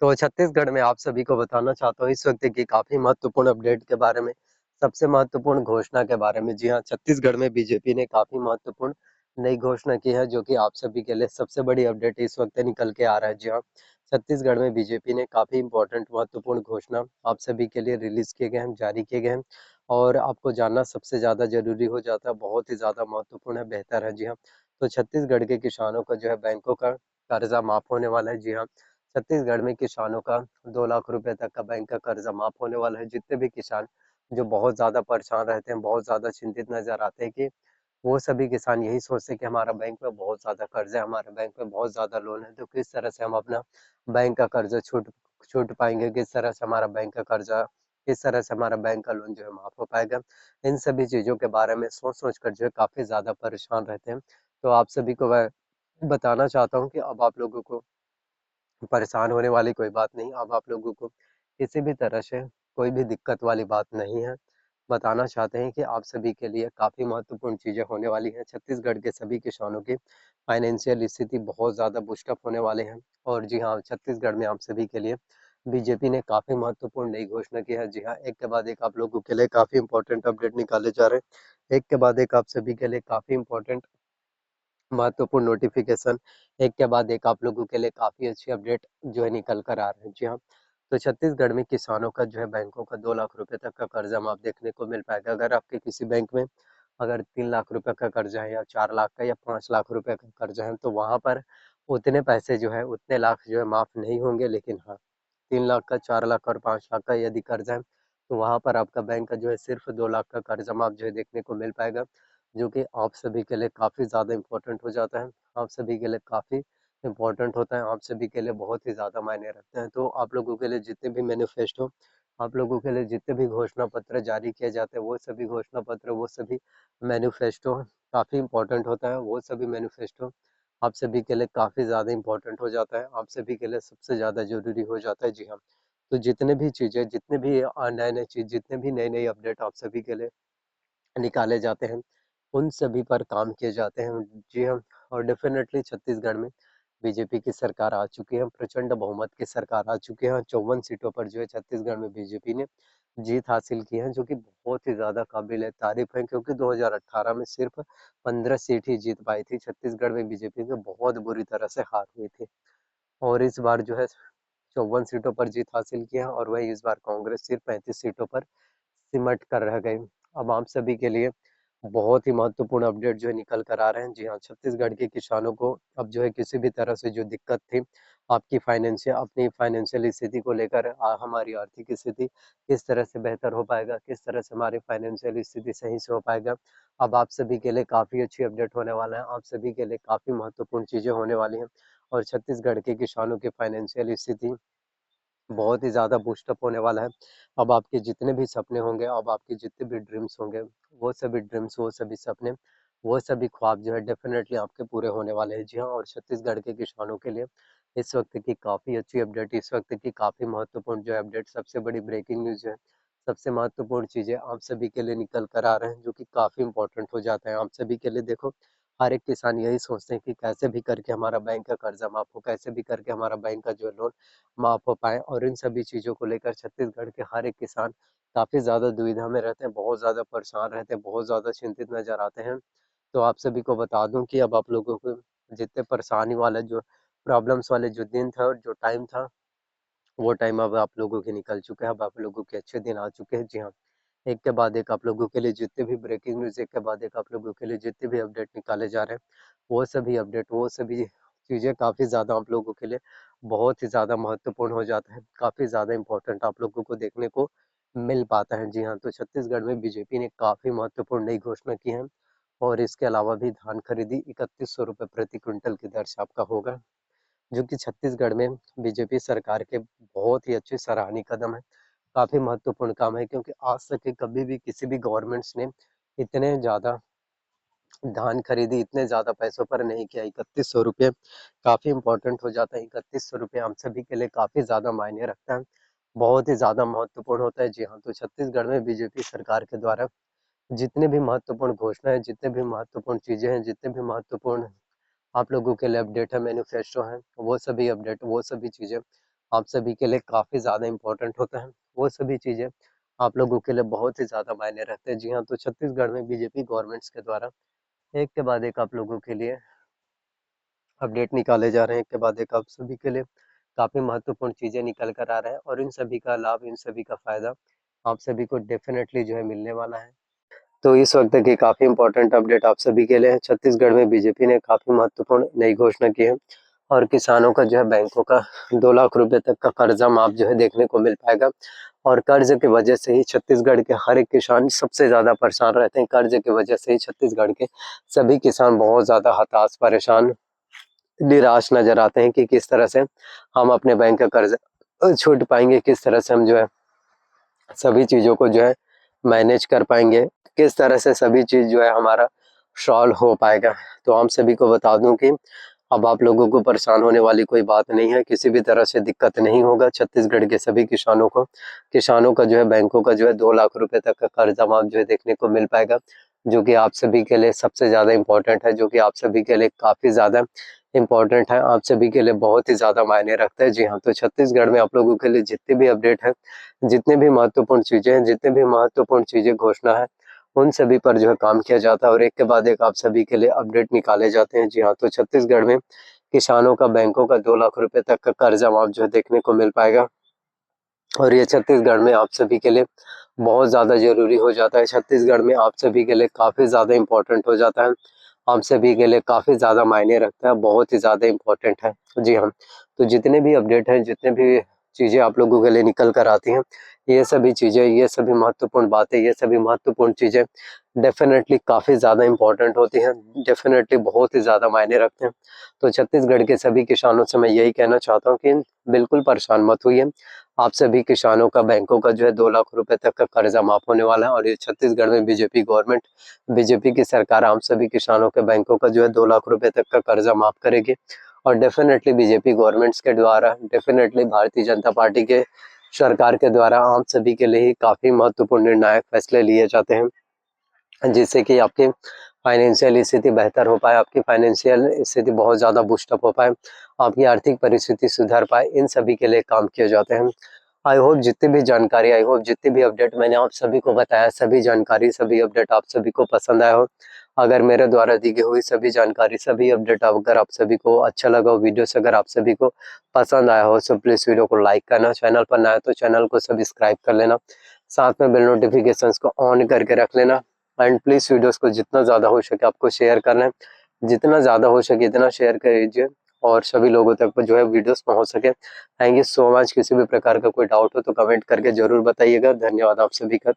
तो छत्तीसगढ़ में आप सभी को बताना चाहता हूँ इस वक्त की काफी महत्वपूर्ण अपडेट के बारे में, सबसे महत्वपूर्ण घोषणा के बारे में। जी हाँ, छत्तीसगढ़ में बीजेपी ने काफी महत्वपूर्ण नई घोषणा की है, जो कि आप सभी के लिए सबसे बड़ी अपडेट इस वक्त निकल के आ रहा है। जी हाँ, छत्तीसगढ़ में बीजेपी ने काफी इंपॉर्टेंट महत्वपूर्ण घोषणा आप सभी के लिए रिलीज किए गए हैं, जारी किए गए हैं। और आपको जानना सबसे ज्यादा जरूरी हो जाता है, बहुत ही ज्यादा महत्वपूर्ण है, बेहतर है। जी हाँ, तो छत्तीसगढ़ के किसानों का जो है बैंकों का कर्जा माफ होने वाला है। जी हाँ, छत्तीसगढ़ में किसानों का 2 लाख रुपए तक का बैंक का कर्जा माफ होने वाला है। जितने भी किसान जो बहुत ज्यादा परेशान रहते हैं, बहुत ज्यादा चिंतित नजर आते हैं कि वो सभी किसान यही सोचते हैं कि हमारा बैंक में बहुत ज्यादा कर्जा है, हमारे बैंक में बहुत ज्यादा लोन है, तो किस तरह से हम अपना बैंक का कर्जा छूट छूट पाएंगे, किस तरह से हमारा बैंक का कर्जा, किस तरह से हमारा बैंक का लोन जो है माफ हो पाएगा। इन सभी चीजों के बारे में सोच सोच कर जो है काफी ज्यादा परेशान रहते हैं। तो आप सभी को मैं बताना चाहता हूँ कि अब आप लोगों को परेशान होने वाली कोई बात नहीं। अब आप लोगों को किसी भी तरह से कोई भी दिक्कत वाली बात नहीं है। बताना चाहते हैं कि आप सभी के लिए काफ़ी महत्वपूर्ण चीज़ें होने वाली हैं। छत्तीसगढ़ के सभी किसानों की फाइनेंशियल स्थिति बहुत ज़्यादा बूस्ट अप होने वाले हैं। और जी हाँ, छत्तीसगढ़ में आप सभी के लिए बीजेपी ने काफ़ी महत्वपूर्ण नई घोषणा की है। जी हाँ, एक के बाद एक आप लोगों के लिए काफ़ी इंपॉर्टेंट अपडेट निकाले जा रहे हैं। एक के बाद एक आप सभी के लिए काफ़ी इंपॉर्टेंट महत्वपूर्ण नोटिफिकेशन, एक के बाद एक आप लोगों के लिए काफ़ी अच्छी अपडेट जो है निकल कर आ रहे हैं। जी हाँ, तो छत्तीसगढ़ में किसानों का जो है बैंकों का 2 लाख रुपए तक का कर्जा माफ देखने को मिल पाएगा। अगर आपके किसी बैंक में अगर 3 लाख रुपए का कर्जा है, या 4 लाख का, या 5 लाख रुपए का कर्जा है, तो वहाँ पर उतने पैसे जो है, उतने लाख जो है माफ नहीं होंगे। लेकिन हाँ, 3 लाख का, 4 लाख और 5 लाख का यदि कर्जा है, तो वहाँ पर आपका बैंक का जो है सिर्फ 2 लाख का कर्जा माफ जो है देखने को मिल पाएगा, जो कि आप सभी के लिए काफ़ी ज़्यादा इम्पोर्टेंट हो जाता है। आप सभी के लिए काफ़ी इम्पोर्टेंट होता है, आप सभी के लिए बहुत ही ज़्यादा मायने रखते हैं। तो आप लोगों के लिए जितने भी मैनिफेस्टो, आप लोगों के लिए जितने भी घोषणा पत्र जारी किए जाते हैं, वो सभी घोषणा पत्र, वो सभी मैनिफेस्टो काफ़ी इम्पोर्टेंट होता है। वो सभी मैनिफेस्टो आप सभी के लिए काफ़ी ज़्यादा इम्पोर्टेंट हो जाता है, आप सभी के लिए सबसे ज़्यादा ज़रूरी हो जाता है। जी हाँ, तो जितने भी चीज़ें, जितने भी नए नए चीज़, जितने भी नई नई अपडेट आप सभी के लिए निकाले जाते हैं, उन सभी पर काम किए जाते हैं। जी हाँ, और डेफिनेटली छत्तीसगढ़ में बीजेपी की सरकार आ चुकी है, प्रचंड बहुमत की सरकार आ चुकी है। 54 सीटों पर जो है छत्तीसगढ़ में बीजेपी ने जीत हासिल की है, जो कि बहुत ही ज़्यादा काबिल तारीफ है, क्योंकि 2018 में सिर्फ 15 सीट ही जीत पाई थी छत्तीसगढ़ में, बीजेपी की बहुत बुरी तरह से हार हुई थी। और इस बार जो है 54 सीटों पर जीत हासिल की है, और वही इस बार कांग्रेस सिर्फ 35 सीटों पर सिमट कर रह गई। अब आप सभी के लिए बहुत ही महत्वपूर्ण अपडेट जो है निकल कर आ रहे हैं। जी हाँ, छत्तीसगढ़ के किसानों को अब जो है किसी भी तरह से जो दिक्कत थी, आपकी फाइनेंशियल, अपनी फाइनेंशियल स्थिति को लेकर, हमारी आर्थिक स्थिति किस तरह से बेहतर हो पाएगा, किस तरह से हमारी फाइनेंशियल स्थिति सही से हो पाएगा, अब आप सभी के लिए काफ़ी अच्छी अपडेट होने वाला है। आप सभी के लिए काफ़ी महत्वपूर्ण चीज़ें होने वाली हैं, और छत्तीसगढ़ के किसानों की फाइनेंशियल स्थिति बहुत ही ज़्यादा बूस्टअप होने वाला है। अब आपके जितने भी सपने होंगे, अब आपके जितने भी ड्रीम्स होंगे, वो सभी ड्रीम्स, वो सभी सपने, वो सभी ख्वाब जो है डेफिनेटली आपके पूरे होने वाले हैं। जी हाँ, और छत्तीसगढ़ के किसानों के लिए इस वक्त की काफ़ी अच्छी अपडेट, इस वक्त की काफ़ी महत्वपूर्ण जो है अपडेट, सबसे बड़ी ब्रेकिंग न्यूज़ है, सबसे महत्वपूर्ण चीज़ें आप सभी के लिए निकल कर आ रहे हैं, जो कि काफ़ी इंपॉर्टेंट हो जाता है आप सभी के लिए। देखो, हर एक किसान यही सोचते हैं कि कैसे भी करके हमारा बैंक का कर्जा माफ हो, कैसे भी करके हमारा बैंक का जो लोन माफ हो पाए, और इन सभी चीज़ों को लेकर छत्तीसगढ़ के हर एक किसान काफ़ी ज़्यादा दुविधा में रहते हैं, बहुत ज़्यादा परेशान रहते हैं, बहुत ज़्यादा चिंतित नज़र आते हैं। तो आप सभी को बता दूं कि अब आप लोगों को जितने परेशानी वाले, जो प्रॉब्लम्स वाले जो दिन था और जो टाइम था, वो टाइम अब आप लोगों के निकल चुका है। अब आप लोगों के अच्छे दिन आ चुके हैं। जी हाँ, एक के बाद एक आप लोगों के लिए जितने भी ब्रेकिंग न्यूज़, एक के बाद एक आप लोगों के लिए जितने भी अपडेट निकाले जा रहे हैं, वो सभी अपडेट, वो सभी चीज़ें काफ़ी ज़्यादा आप लोगों के लिए बहुत ही ज़्यादा महत्वपूर्ण हो जाता है, काफ़ी ज़्यादा इम्पोर्टेंट आप लोगों को देखने को मिल पाता है। जी हाँ, तो छत्तीसगढ़ में बीजेपी ने काफ़ी महत्वपूर्ण नई घोषणा की है, और इसके अलावा भी धान खरीदी 3100 रुपये प्रति क्विंटल की दर से आपका होगा, जो कि छत्तीसगढ़ में बीजेपी सरकार के बहुत ही अच्छे सराहनीय कदम है, काफ़ी महत्वपूर्ण काम है, क्योंकि आज तक के कभी भी किसी भी गवर्नमेंट्स ने इतने ज़्यादा धान खरीदी इतने ज़्यादा पैसों पर नहीं किया। 3100 रुपये काफ़ी इंपॉर्टेंट हो जाता है, 3100 रुपये हम सभी के लिए काफ़ी ज़्यादा मायने रखता है, बहुत ही ज़्यादा महत्वपूर्ण होता है। जी हाँ, तो छत्तीसगढ़ में बीजेपी सरकार के द्वारा जितने भी महत्वपूर्ण घोषणाएं, जितने भी महत्वपूर्ण चीज़ें हैं, जितने भी महत्वपूर्ण आप लोगों के लिए अपडेट है, मैनिफेस्टो है, वो सभी अपडेट, वो सभी चीज़ें आप सभी के लिए काफ़ी ज़्यादा इम्पोर्टेंट होता है। वो सभी चीज़ें आप लोगों के लिए बहुत ही ज़्यादा मायने रखते हैं। जी हाँ, तो छत्तीसगढ़ में बीजेपी गवर्नमेंट्स के द्वारा एक के बाद एक आप लोगों के लिए अपडेट निकाले जा रहे हैं, एक के बाद एक आप सभी के लिए काफ़ी महत्वपूर्ण चीज़ें निकल कर आ रहा है और इन सभी का लाभ, इन सभी का फ़ायदा आप सभी को डेफ़िनेटली जो है मिलने वाला है। तो इस वक्त की काफ़ी इम्पोर्टेंट अपडेट आप सभी के लिए है। छत्तीसगढ़ में बीजेपी ने काफ़ी महत्वपूर्ण नई घोषणा की है और किसानों का जो है बैंकों का 2 लाख रुपए तक का कर्जा माफ जो है देखने को मिल पाएगा। और कर्ज की वजह से ही छत्तीसगढ़ के हर एक किसान सबसे ज़्यादा परेशान रहते हैं। कर्ज की वजह से ही छत्तीसगढ़ के सभी किसान बहुत ज़्यादा हताश, परेशान, निराश नज़र आते हैं कि किस तरह से हम अपने बैंक का कर्ज छूट पाएँगे, किस तरह से हम जो है सभी चीज़ों को जो है मैनेज कर पाएँगे, किस तरह से सभी चीज़ जो है हमारा सॉल्व हो पाएगा। तो हम सभी को बता दूँ कि अब आप लोगों को परेशान होने वाली कोई बात नहीं है, किसी भी तरह से दिक्कत नहीं होगा। छत्तीसगढ़ के सभी किसानों का जो है बैंकों का जो है 2 लाख रुपए तक का कर्जा माफ जो है देखने को मिल पाएगा, जो कि आप सभी के लिए सबसे ज़्यादा इम्पोर्टेंट है, जो कि आप सभी के लिए काफ़ी ज़्यादा इम्पोर्टेंट है, आप सभी के लिए बहुत ही ज़्यादा मायने रखता है। जी हाँ, तो छत्तीसगढ़ में आप लोगों के लिए जितने भी अपडेट हैं, जितने भी महत्वपूर्ण चीज़ें हैं, जितने भी महत्वपूर्ण चीज़ें घोषणा है, उन सभी पर जो है काम किया जाता है और एक के बाद एक आप सभी के लिए अपडेट निकाले जाते हैं। जी हाँ, तो छत्तीसगढ़ में किसानों का बैंकों का 2 लाख रुपए तक का कर्जा माफ जो है देखने को मिल पाएगा और ये छत्तीसगढ़ में आप सभी के लिए बहुत ज़्यादा ज़रूरी हो जाता है। छत्तीसगढ़ में आप सभी के लिए काफ़ी ज़्यादा इम्पोर्टेंट हो जाता है। आप सभी के लिए काफ़ी ज़्यादा मायने रखता है, बहुत ही ज़्यादा इम्पोर्टेंट है। जी हाँ, तो जितने भी अपडेट हैं, जितने भी चीज़ें आप लोगों के लिए निकल कर आती हैं, ये सभी चीज़ें, ये सभी महत्वपूर्ण बातें, ये सभी महत्वपूर्ण चीज़ें डेफ़िनेटली काफ़ी ज़्यादा इम्पोर्टेंट होती हैं, डेफ़िनेटली बहुत ही ज़्यादा मायने रखते हैं। तो छत्तीसगढ़ के सभी किसानों से मैं यही कहना चाहता हूँ कि बिल्कुल परेशान मत होइए। आप सभी किसानों का बैंकों का जो है 2 लाख रुपए तक का कर्जा माफ होने वाला है और ये छत्तीसगढ़ में बीजेपी की सरकार हम सभी किसानों के बैंकों का जो है 2 लाख रुपए तक का कर्जा माफ करेगी और डेफिनेटली बीजेपी गवर्नमेंट्स के द्वारा, डेफिनेटली भारतीय जनता पार्टी के सरकार के द्वारा हम सभी के लिए ही काफ़ी महत्वपूर्ण निर्णायक फैसले लिए जाते हैं, जिससे कि आपकी फाइनेंशियल स्थिति बेहतर हो पाए, आपकी फाइनेंशियल स्थिति बहुत ज़्यादा बूस्टअप हो पाए, आपकी आर्थिक परिस्थिति सुधर पाए, इन सभी के लिए काम किए जाते हैं। आई होप जितनी भी जानकारी, आई होप जितनी भी अपडेट मैंने आप सभी को बताया, सभी जानकारी, सभी अपडेट आप सभी को पसंद आया हो। अगर मेरे द्वारा दी गई हुई सभी जानकारी, सभी अपडेट अगर आप सभी को अच्छा लगा हो, वीडियो से अगर आप सभी को पसंद आया हो, तो प्लीज़ वीडियो को लाइक करना, चैनल पर नया है तो चैनल को सब्सक्राइब कर लेना, साथ में बेल नोटिफिकेशंस को ऑन करके रख लेना एंड प्लीज़ वीडियोस को जितना ज़्यादा हो सके आपको शेयर करना है, जितना ज़्यादा हो सके इतना शेयर करिए और सभी लोगों तक जो है वीडियोस पहुंच सके। Thank you so much. किसी भी प्रकार का कोई डाउट हो तो कमेंट करके ज़रूर बताइएगा। धन्यवाद आप सभी का।